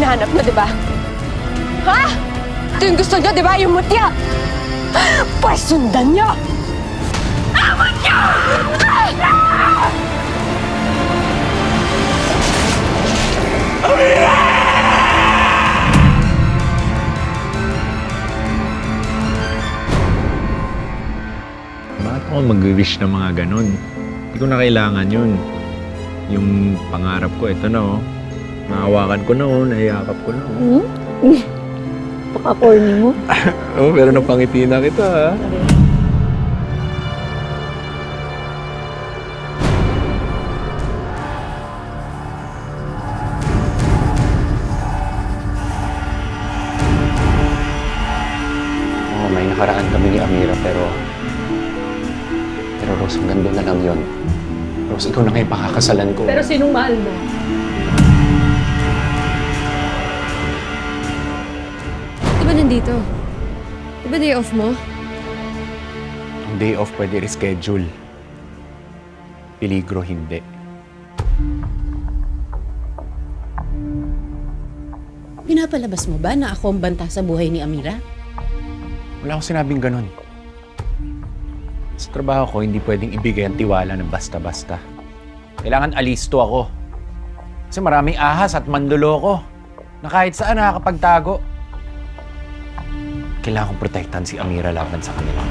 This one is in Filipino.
hinahanap nyo, di ba? Ha? Ito yung gusto nyo, di ba? Yung mutya! Pwes sundan nyo! Awat nyo! Bakit ako mag-wish ng mga ganun? Hindi ko na kailangan yun. Yung pangarap ko, ito na oh. Nahawakan ko na oh, nahiyakap ko na oh. Paka-corny mo. Oh, pero napangiti na kita ha. Oo, may nakaraan kami ni Amira pero Rose, hanggang doon na lang yun. Rose, ikaw na nga yung pakakasalan ko. Pero sinong mahal mo? Di ba nandito? Di ba day off mo? Ang day off pwede reschedule. Peligro, hindi. Pinapalabas mo ba na ako ang banta sa buhay ni Amira? Wala akong sinabing ganun. Sa trabaho ko, hindi pwedeng ibigay ang tiwala ng basta-basta. Kailangan alisto ako. Kasi maraming ahas at manloloko na kahit saan nakakapagtago. Kailangan kong protektahan si Amira laban sa kanila.